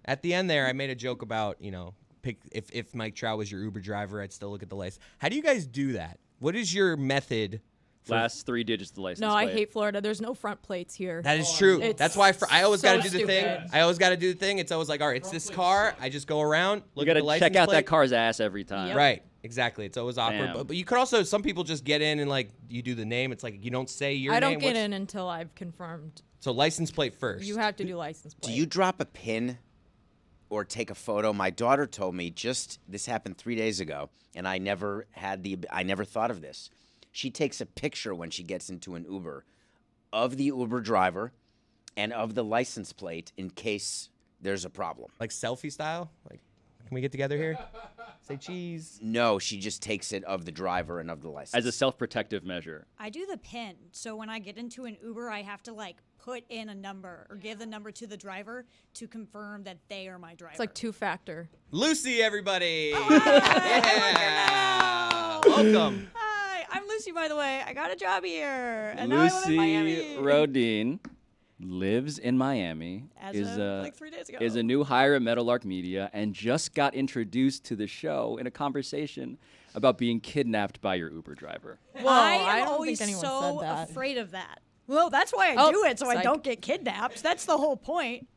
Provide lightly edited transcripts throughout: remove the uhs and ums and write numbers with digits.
At the end there, I made a joke about, if Mike Trout was your Uber driver, I'd still look at the license. How do you guys do that? What is your method? Last 3 digits of the license plate. No, I hate Florida. There's no front plates here. That is true. That's why I always got to do the thing. stupid. I always got to do the thing. It's always like, all right, it's this car. I just go around, look at the You got license to check out plate. that car's ass every time. Yep. Right. Exactly. It's always awkward. Damn. But you could also, some people just get in and like you do the name. It's like you don't say your I name. don't get in until I've confirmed. So license plate first. You have to do license plate. Do you drop a pin or take a photo? My daughter told me this happened 3 days ago, and I never thought of this. She takes a picture when she gets into an Uber of the Uber driver and of the license plate in case there's a problem. Like selfie style? Like, can we get together here? Say cheese. No, she just takes it of the driver and of the license. As a self-protective measure. I do the PIN. So when I get into an Uber, I have to put in a number or give the number to the driver to confirm that they are my driver. It's like 2-factor. Lucy, everybody. Hi, Welcome. Hi, I'm Lucy, by the way. I got a job here. And now I live in Miami. Lucy Rohden lives in Miami. As is of 3 days ago. Is a new hire at Meadowlark Media and just got introduced to the show in a conversation about being kidnapped by your Uber driver. Whoa, I I am don't always think anyone so said that. afraid of that. Well, that's why I Oh, do it, so I psych. don't get kidnapped. That's the whole point.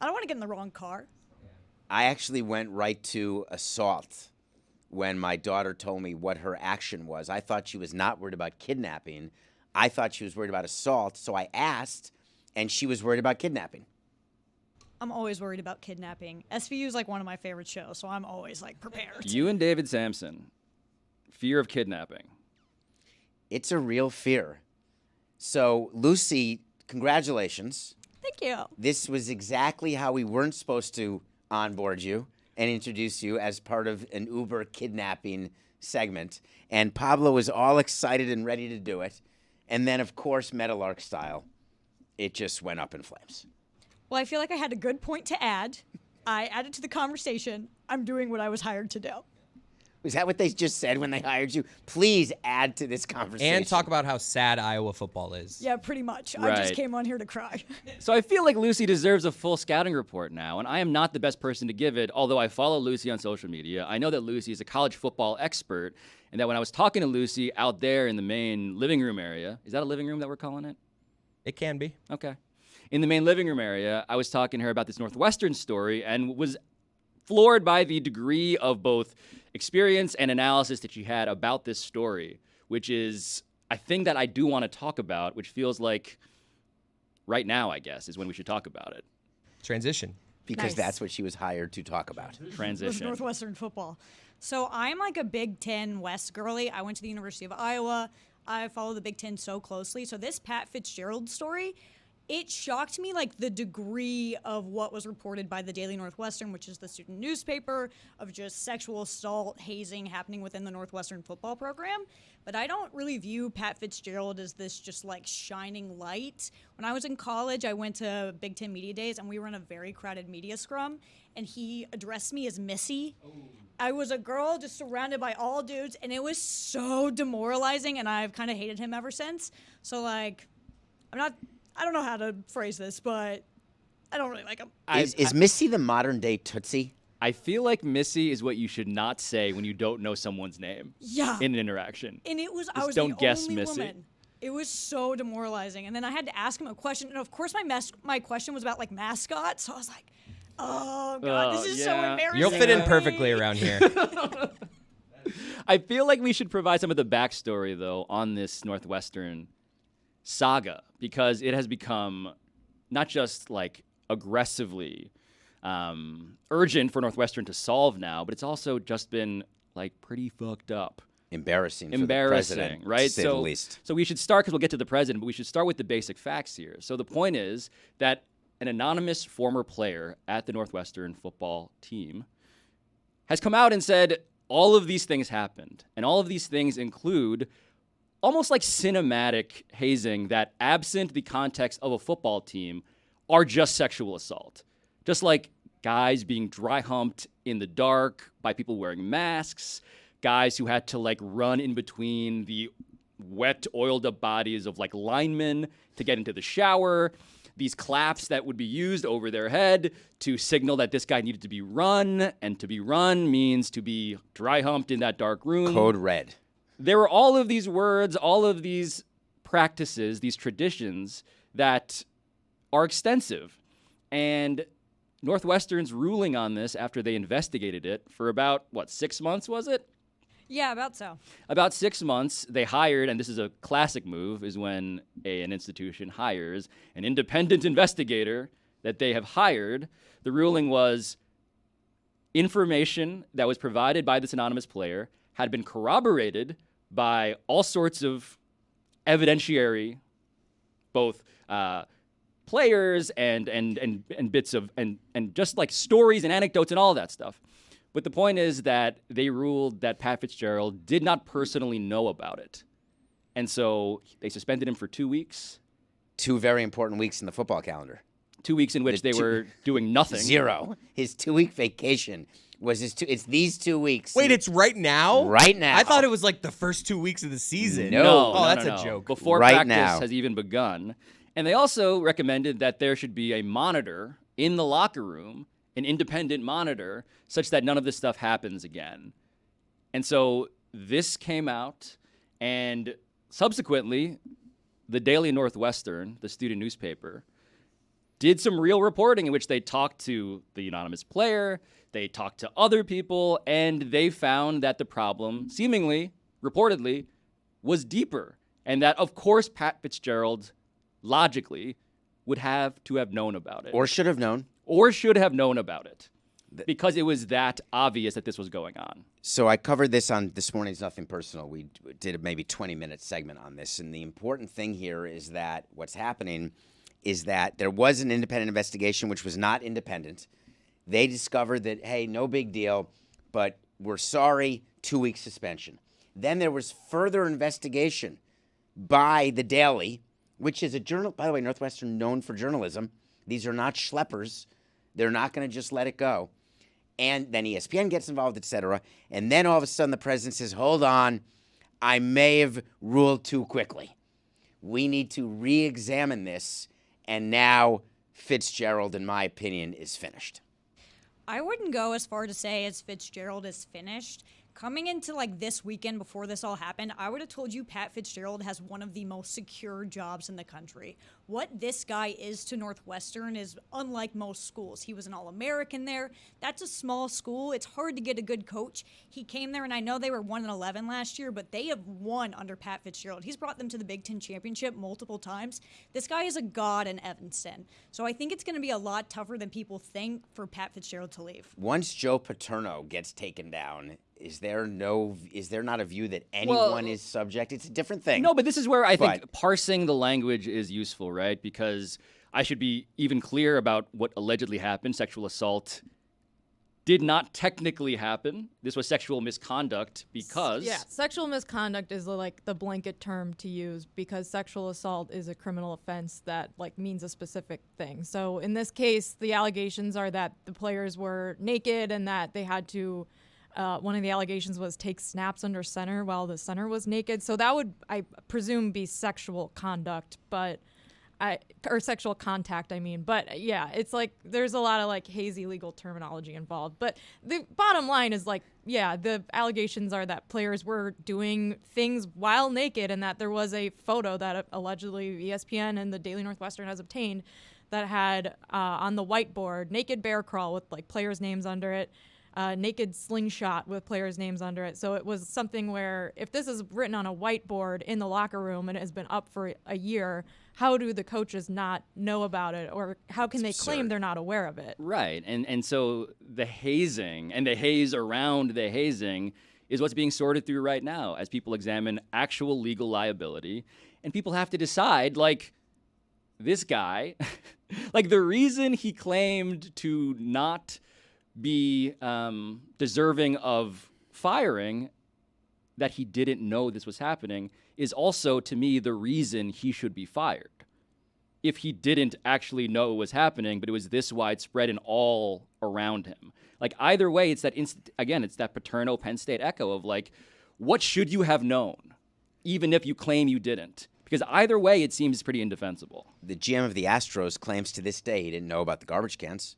I don't want to get in the wrong car. I actually went right to assault when my daughter told me what her action was. I thought she was not worried about kidnapping. I thought she was worried about assault, so I asked, and she was worried about kidnapping. I'm always worried about kidnapping. SVU is one of my favorite shows, so I'm always prepared. You and David Sampson, fear of kidnapping. It's a real fear. So, Lucy, congratulations. Thank you. This was exactly how we weren't supposed to onboard you and introduce you as part of an Uber kidnapping segment. And Pablo was all excited and ready to do it. And then, of course, Meadowlark style, it just went up in flames. Well, I feel like I had a good point to add. I added to the conversation. I'm doing what I was hired to do. Was that what they just said when they hired you? Please add to this conversation. And talk about how sad Iowa football is. Yeah, pretty much. I Right. just came on here to cry. So I feel like Lucy deserves a full scouting report now, and I am not the best person to give it, although I follow Lucy on social media. I know that Lucy is a college football expert, and that when I was talking to Lucy out there in the main living room area, is that a living room that we're calling it? It can be. Okay. In the main living room area, I was talking to her about this Northwestern story and was floored by the degree of both experience and analysis that she had about this story, which is a thing that I do want to talk about, which feels like right now, I guess, is when we should talk about it. Transition. Because Nice. that's what she was hired to talk about. It was Transition. Northwestern football. So I'm a Big Ten West girly. I went to the University of Iowa. I follow the Big Ten so closely. So this Pat Fitzgerald story, it shocked me the degree of what was reported by the Daily Northwestern, which is the student newspaper, of just sexual assault, hazing happening within the Northwestern football program. But I don't really view Pat Fitzgerald as this just shining light. When I was in college, I went to Big Ten Media Days, and we were in a very crowded media scrum, and he addressed me as Missy. I was a girl just surrounded by all dudes, and it was so demoralizing, and I've kind of hated him ever since. So I don't know how to phrase this, but I don't really like him. Is Missy the modern day Tootsie? I feel like Missy is what you should not say when you don't know someone's name Yeah. in an interaction. And I was don't the guess only Missy. woman. It was so demoralizing. And then I had to ask him a question. And of course, my question was about mascots. So I was like, oh, God, Oh, this is so yeah. embarrassing. You'll fit in for me. perfectly around here. I feel like we should provide some of the backstory, though, on this Northwestern saga, because it has become not just aggressively urgent for Northwestern to solve now, but it's also just been pretty fucked up. Embarrassing for the president, right? to say the least. So we should start, because we'll get to the president, but we should start with the basic facts here. So the point is that an anonymous former player at the Northwestern football team has come out and said all of these things happened, and all of these things include almost cinematic hazing that, absent the context of a football team, are just sexual assault. Just guys being dry humped in the dark by people wearing masks, guys who had to run in between the wet, oiled up bodies of linemen to get into the shower. these claps that would be used over their head to signal that this guy needed to be run, and to be run means to be dry humped in that dark room. Code red. There were all of these words, all of these practices, these traditions that are extensive. And Northwestern's ruling on this after they investigated it for about, 6 months, was it? Yeah, about so. About 6 months, they hired, and this is a classic move, is when an institution hires an independent investigator that they have hired. The ruling was information that was provided by this anonymous player had been corroborated by all sorts of evidentiary, both players and bits of and just like stories and anecdotes and all that stuff. But the point is that they ruled that Pat Fitzgerald did not personally know about it. And so they suspended him for 2 weeks. 2 very important weeks in the football calendar. 2 weeks in which they were doing nothing. 0. His 2-week vacation was it's these 2 weeks. Wait, it's right now? Right now. I thought it was like the first 2 weeks of the season. No. Oh, that's a joke. Before Right practice now. has even begun. And they also recommended that there should be a monitor in the locker room, an independent monitor, such that none of this stuff happens again. And so this came out, and subsequently, the Daily Northwestern, the student newspaper, did some real reporting in which they talked to the anonymous player, they talked to other people, and they found that the problem, seemingly, reportedly, was deeper. And that, of course, Pat Fitzgerald, logically, would have to have known about it. Or should have known. Or should have known about it. Because it was that obvious that this was going on. So I covered this on this morning's Nothing Personal. We did a maybe 20-minute segment on this. And the important thing here is that what's happening is that there was an independent investigation, which was not independent. They discovered that, hey, no big deal, but we're sorry, 2-week suspension. Then there was further investigation by the Daily, which is a journal, by the way, Northwestern known for journalism. These are not schleppers. They're not going to just let it go. And then ESPN gets involved, et cetera. And then all of a sudden the president says, hold on, I may have ruled too quickly. We need to re-examine this. And now Fitzgerald, in my opinion, is finished. I wouldn't go as far to say as Fitzgerald is finished. Coming into like this weekend before this all happened, I would have told you Pat Fitzgerald has one of the most secure jobs in the country. What this guy is to Northwestern is unlike most schools. He was an All-American there. That's a small school. It's hard to get a good coach. He came there, and I know they were 1-11 last year, but they have won under Pat Fitzgerald. He's brought them to the Big Ten championship multiple times. This guy is a god in Evanston. So I think it's going to be a lot tougher than people think for Pat Fitzgerald to leave. Once Joe Paterno gets taken down, is there not a view that anyone is subject? It's a different thing. No, but this is where I think parsing the language is useful, right? Because I should be even clear about what allegedly happened. Sexual assault did not technically happen. This was sexual misconduct because... Yeah, sexual misconduct is like the blanket term to use because sexual assault is a criminal offense that like means a specific thing. So in this case, the allegations are that the players were naked and that they had to... one of the allegations was take snaps under center while the center was naked. So that would, I presume, be sexual conduct, or sexual contact, I mean. But yeah, it's like there's a lot of like hazy legal terminology involved. But the bottom line is like, yeah, the allegations are that players were doing things while naked and that there was a photo that allegedly ESPN and the Daily Northwestern has obtained that had on the whiteboard naked bear crawl with like players' names under it. Naked slingshot with players' names under it. So it was something where if this is written on a whiteboard in the locker room and it has been up for a year, how do the coaches not know about it? Or how can they claim they're not aware of it? Right. And so the hazing and the haze around the hazing is what's being sorted through right now as people examine actual legal liability. And people have to decide, like, this guy, like the reason he claimed to not be deserving of firing, that he didn't know this was happening, is also, to me, the reason he should be fired. If he didn't actually know it was happening, but it was this widespread and all around him. Like, either way, it's that it's that Paterno Penn State echo of, like, what should you have known, even if you claim you didn't? Because either way, it seems pretty indefensible. The GM of the Astros claims to this day he didn't know about the garbage cans.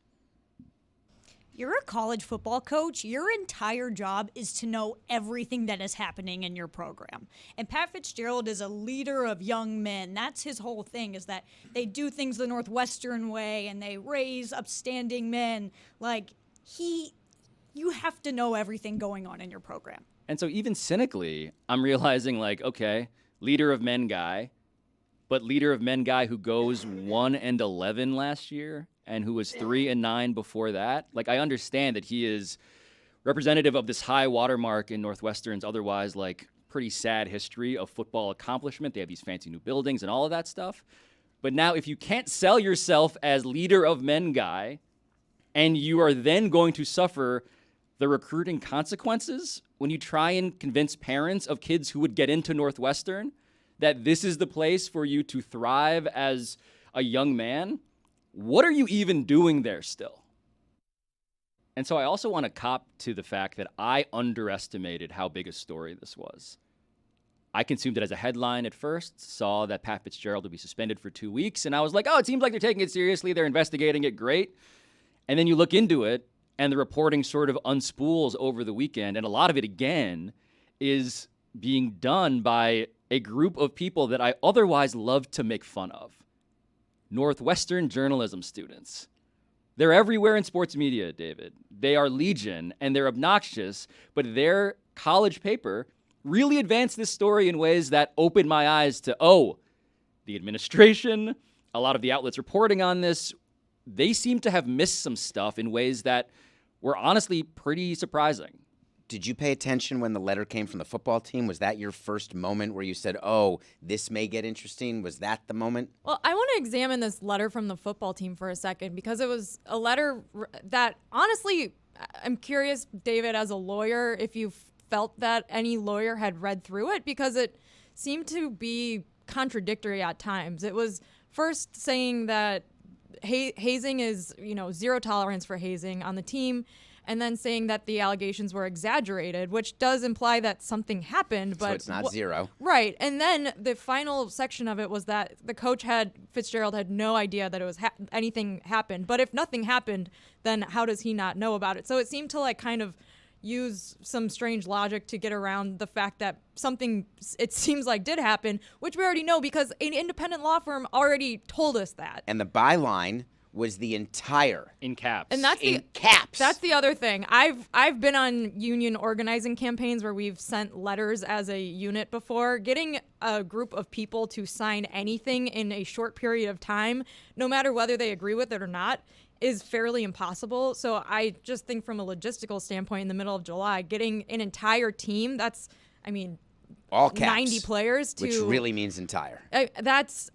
You're a college football coach. Your entire job is to know everything that is happening in your program. And Pat Fitzgerald is a leader of young men. That's his whole thing, is that they do things the Northwestern way and they raise upstanding men. Like, you have to know everything going on in your program. And so even cynically, I'm realizing, like, okay, leader of men guy, but leader of men guy who goes 1-11 last year and who was 3-9 before that. Like, I understand that he is representative of this high watermark in Northwestern's otherwise, like, pretty sad history of football accomplishment. They have these fancy new buildings and all of that stuff. But now if you can't sell yourself as leader of men guy, and you are then going to suffer the recruiting consequences when you try and convince parents of kids who would get into Northwestern that this is the place for you to thrive as a young man, what are you even doing there still? And so I also want to cop to the fact that I underestimated how big a story this was. I consumed it as a headline at first, saw that Pat Fitzgerald would be suspended for 2 weeks, and I was like, oh, it seems like they're taking it seriously, they're investigating it, great. And then you look into it, and the reporting sort of unspools over the weekend, and a lot of it, again, is being done by a group of people that I otherwise love to make fun of. Northwestern journalism students. They're everywhere in sports media, David. They are legion, and they're obnoxious, but their college paper really advanced this story in ways that opened my eyes to, the administration, a lot of the outlets reporting on this, they seem to have missed some stuff in ways that were honestly pretty surprising. Did you pay attention when the letter came from the football team? Was that your first moment where you said, oh, this may get interesting? Was that the moment? Well, I want to examine this letter from the football team for a second, because it was a letter that, honestly, I'm curious, David, as a lawyer, if you felt that any lawyer had read through it, because it seemed to be contradictory at times. It was first saying that hazing is, zero tolerance for hazing on the team, and then saying that the allegations were exaggerated, which does imply that something happened. But so it's not zero. Right. And then the final section of it was that the coach Fitzgerald had no idea that it was anything happened. But if nothing happened, then how does he not know about it? So it seemed to kind of use some strange logic to get around the fact that something, it seems like, did happen, which we already know because an independent law firm already told us that. And the byline was the entire in caps. And that's in caps. That's the other thing. I've been on union organizing campaigns where we've sent letters as a unit before. Getting a group of people to sign anything in a short period of time, no matter whether they agree with it or not, is fairly impossible. So I just think from a logistical standpoint, in the middle of July, getting an entire team, that's, all caps, 90 players to, which really means entire. That's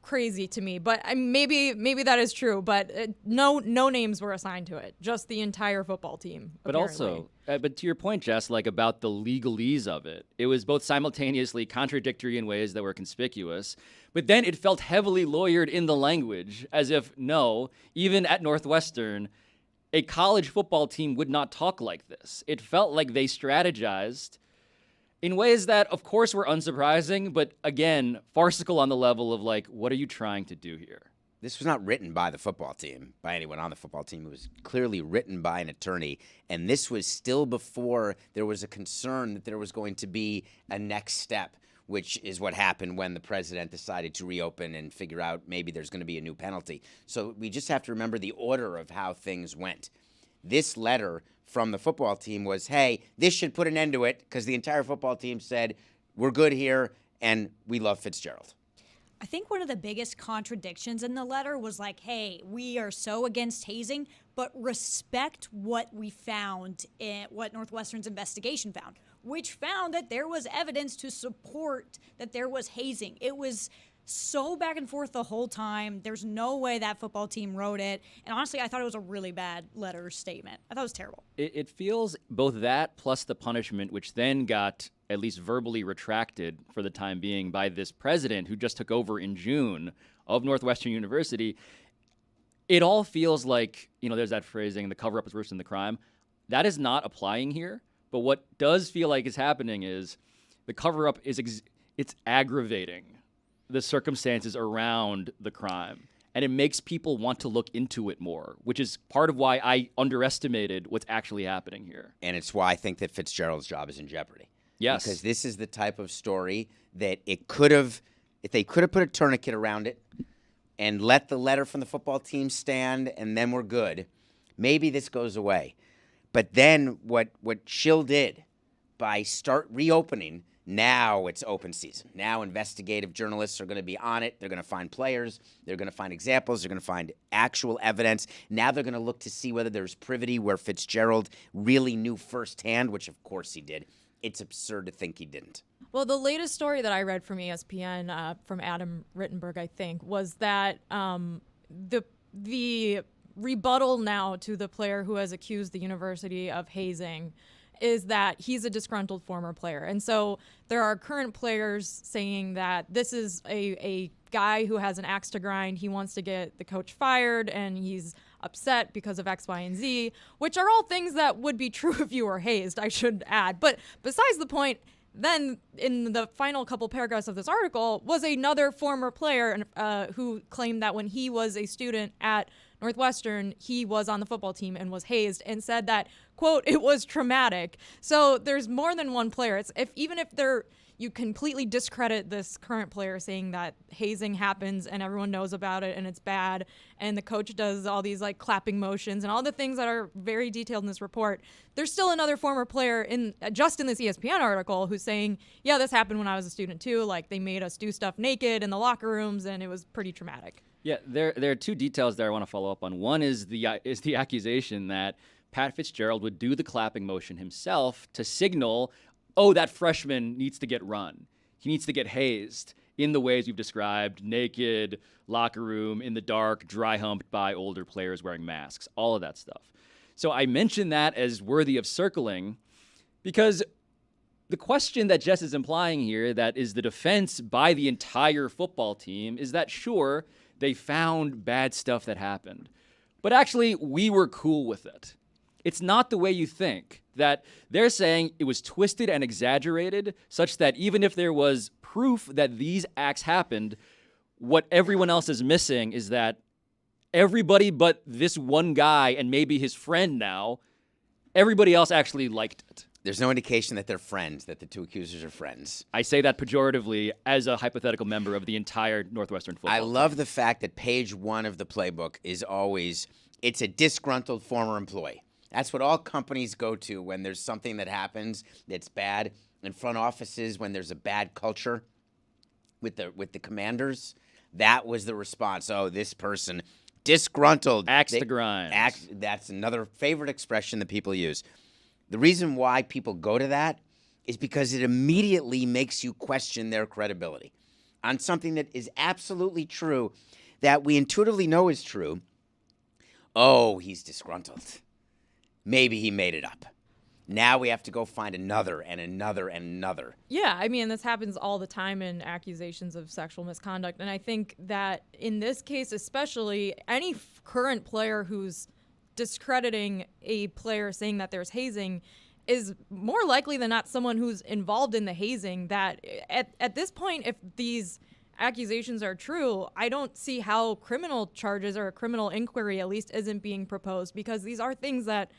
crazy to me, but maybe that is true. But no names were assigned to it, just the entire football team. But also, but to your point, Jess, about the legalese of it, it was both simultaneously contradictory in ways that were conspicuous, but then it felt heavily lawyered in the language, as if no, even at Northwestern, a college football team would not talk like this. It felt like they strategized in ways that, of course, were unsurprising, but again, farcical on the level of what are you trying to do here? This was not written by the football team, by anyone on the football team. It was clearly written by an attorney, and this was still before there was a concern that there was going to be a next step, which is what happened when the president decided to reopen and figure out maybe there's going to be a new penalty. So we just have to remember the order of how things went. This letter from the football team was, hey, this should put an end to it, because the entire football team said, we're good here, and we love Fitzgerald. I think one of the biggest contradictions in the letter was hey, we are so against hazing, but respect what we found, what Northwestern's investigation found, which found that there was evidence to support that there was hazing. It was so back and forth the whole time. There's no way that football team wrote it. And honestly, I thought it was a really bad letter statement. I thought it was terrible. It feels both that plus the punishment, which then got at least verbally retracted for the time being by this president who just took over in June of Northwestern University. It all feels like, there's that phrasing, the cover-up is worse than the crime. That is not applying here. But what does feel like is happening is the cover-up is it's aggravating the circumstances around the crime. And it makes people want to look into it more, which is part of why I underestimated what's actually happening here. And it's why I think that Fitzgerald's job is in jeopardy. Yes. Because this is the type of story that it could have, if they could have put a tourniquet around it and let the letter from the football team stand and then we're good, maybe this goes away. But then what Schill did by start reopening, now it's open season. Now investigative journalists are going to be on it. They're going to find players. They're going to find examples. They're going to find actual evidence. Now they're going to look to see whether there's privity where Fitzgerald really knew firsthand, which of course he did. It's absurd to think he didn't. Well, the latest story that I read from ESPN, from Adam Rittenberg, I think, was that the rebuttal now to the player who has accused the university of hazing is that he's a disgruntled former player. And so there are current players saying that this is a guy who has an axe to grind. He wants to get the coach fired, and he's upset because of X, Y, and Z, which are all things that would be true if you were hazed, I should add. But besides the point, then in the final couple paragraphs of this article was another former player who claimed that when he was a student at Northwestern, he was on the football team and was hazed, and said that, quote, it was traumatic. So there's more than one player. It's even if you completely discredit this current player saying that hazing happens and everyone knows about it and it's bad, and the coach does all these like clapping motions and all the things that are very detailed in this report, there's still another former player in this ESPN article who's saying, yeah, this happened when I was a student too. Like, they made us do stuff naked in the locker rooms and it was pretty traumatic. Yeah, there are two details there I want to follow up on. One is the accusation that Pat Fitzgerald would do the clapping motion himself to signal, oh, that freshman needs to get run. He needs to get hazed in the ways we've described: naked, locker room, in the dark, dry humped by older players wearing masks, all of that stuff. So I mention that as worthy of circling because the question that Jess is implying here, that is the defense by the entire football team, is that sure, they found bad stuff that happened, but actually we were cool with it. It's not the way you think, that they're saying it was twisted and exaggerated such that even if there was proof that these acts happened, what everyone else is missing is that everybody but this one guy and maybe his friend now, everybody else actually liked it. There's no indication that they're friends, that the two accusers are friends. I say that pejoratively as a hypothetical member of the entire Northwestern football I team. love the fact that page 1 of the playbook is always, it's a disgruntled former employee. That's what all companies go to when there's something that happens that's bad. In front offices, when there's a bad culture with the commanders, that was the response. Oh, this person, disgruntled. Axe to grind. That's another favorite expression that people use. The reason why people go to that is because it immediately makes you question their credibility on something that is absolutely true, that we intuitively know is true. Oh, he's disgruntled. Maybe he made it up. Now we have to go find another and another and another. Yeah, I mean, this happens all the time in accusations of sexual misconduct. And I think that in this case especially, any current player who's discrediting a player saying that there's hazing is more likely than not someone who's involved in the hazing. That at this point, if these accusations are true, I don't see how criminal charges or a criminal inquiry at least isn't being proposed, because these are things that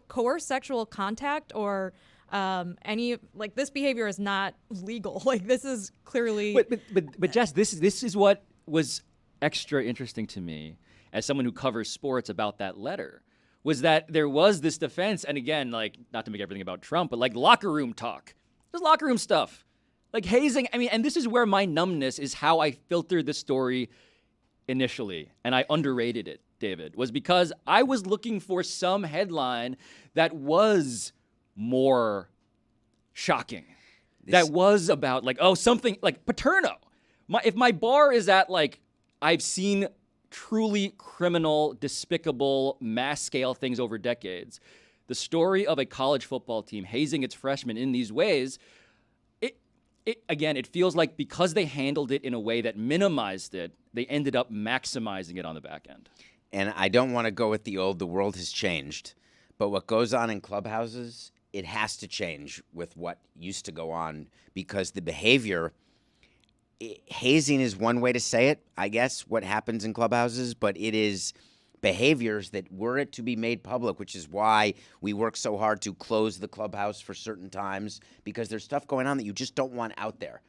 coerced sexual contact or any, like, this behavior is not legal. Like, this is clearly. But Jess, this is what was extra interesting to me as someone who covers sports about that letter, was that there was this defense, and again, like, not to make everything about Trump, but like locker room talk. There's locker room stuff. Like hazing, I mean, and this is where my numbness is how I filtered the story initially, and I underrated it, David, was because I was looking for some headline that was more shocking. That was about, like, oh, something like Paterno. If my bar is at, like, I've seen truly criminal, despicable, mass-scale things over decades, the story of a college football team hazing its freshmen in these ways, it feels like because they handled it in a way that minimized it, they ended up maximizing it on the back end. And I don't want to go with the world has changed, but what goes on in clubhouses, it has to change with what used to go on, because the behavior hazing is one way to say it, I guess, what happens in clubhouses, but it is behaviors that were it to be made public, which is why we work so hard to close the clubhouse for certain times, because there's stuff going on that you just don't want out there.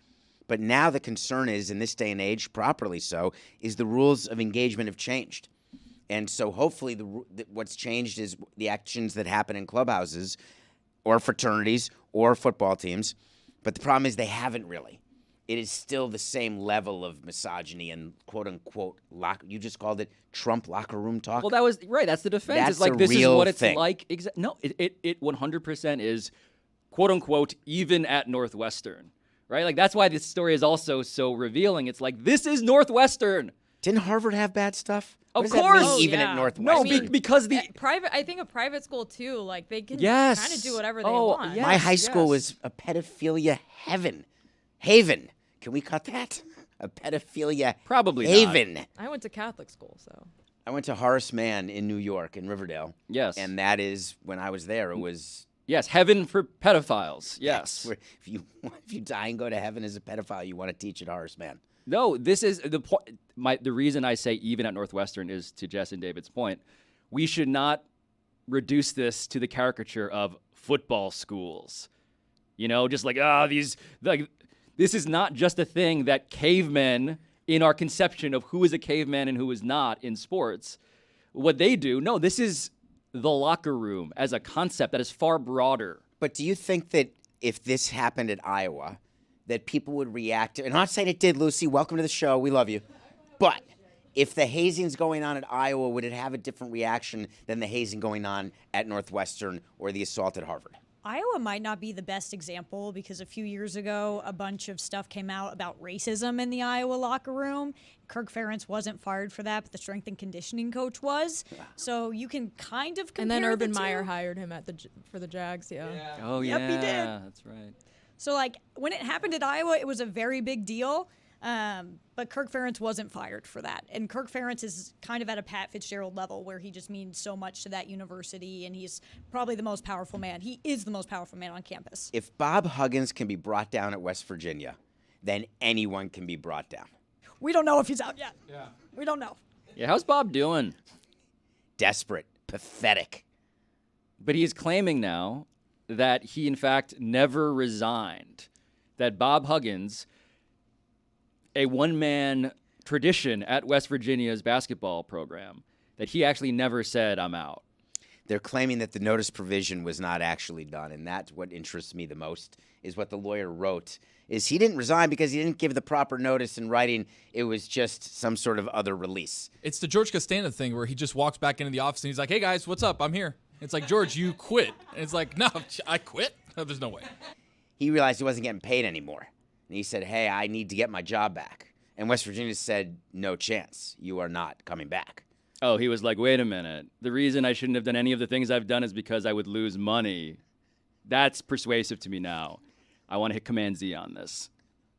But now the concern is, in this day and age, properly so, is the rules of engagement have changed. And so hopefully what's changed is the actions that happen in clubhouses or fraternities or football teams. But the problem is they haven't really. It is still the same level of misogyny and quote-unquote, you just called it Trump locker room talk? Well, that was right. That's the defense. That's it's like, a this is real what it's thing. like. No, it 100% is, quote-unquote, even at Northwestern. Right? Like, that's why this story is also so revealing. It's like, this is Northwestern. Didn't Harvard have bad stuff? Of What does that course. mean, Oh, even yeah. at No, Northwestern? because the... Private, I think a private school too, like they can Yes. kind of do whatever they Oh, want. yeah. My high school yes. was a pedophilia haven. Can we cut that? A pedophilia Probably not. haven. I went to Catholic school, so I went to Horace Mann in New York, in Riverdale. Yes. And that is, when I was there, it was... Yes, heaven for pedophiles. Yes. where if you die and go to heaven as a pedophile, you want to teach at Horace Mann. No, this is the point. The reason I say even at Northwestern is to Jess and David's point. We should not reduce this to the caricature of football schools. You know, just like, this is not just a thing that cavemen, in our conception of who is a caveman and who is not in sports, what they do. No, this is the locker room as a concept that is far broader. But do you think that if this happened at Iowa, that people would react to, and I'm not saying it did, Lucy, welcome to the show, we love you, but if the hazing's going on at Iowa, would it have a different reaction than the hazing going on at Northwestern or the assault at Harvard? Iowa might not be the best example because a few years ago, a bunch of stuff came out about racism in the Iowa locker room. Kirk Ferentz wasn't fired for that, but the strength and conditioning coach was. So you can kind of compare and then Urban the two. Meyer hired him for the Jags. Yeah. Oh, Yep, he did. That's right. So, like, when it happened at Iowa, it was a very big deal. But Kirk Ferentz wasn't fired for that. And Kirk Ferentz is kind of at a Pat Fitzgerald level where he just means so much to that university, and he's probably the most powerful man. He is the most powerful man on campus. If Bob Huggins can be brought down at West Virginia, then anyone can be brought down. We don't know if he's out yet. Yeah. We don't know. Yeah, how's Bob doing? Desperate, pathetic. But he is claiming now that he, in fact, never resigned. That Bob Huggins, a one-man tradition at West Virginia's basketball program, that he actually never said, I'm out. They're claiming that the notice provision was not actually done, and that's what interests me the most, is what the lawyer wrote, is he didn't resign because he didn't give the proper notice in writing. It was just some sort of other release. It's the George Costanza thing where he just walks back into the office and he's like, hey, guys, what's up? I'm here. It's like, George, you quit. And it's like, no, I quit? No, there's no way. He realized he wasn't getting paid anymore. And he said, hey, I need to get my job back. And West Virginia said, no chance. You are not coming back. Oh, he was like, wait a minute. The reason I shouldn't have done any of the things I've done is because I would lose money. That's persuasive to me now. I want to hit Command Z on this.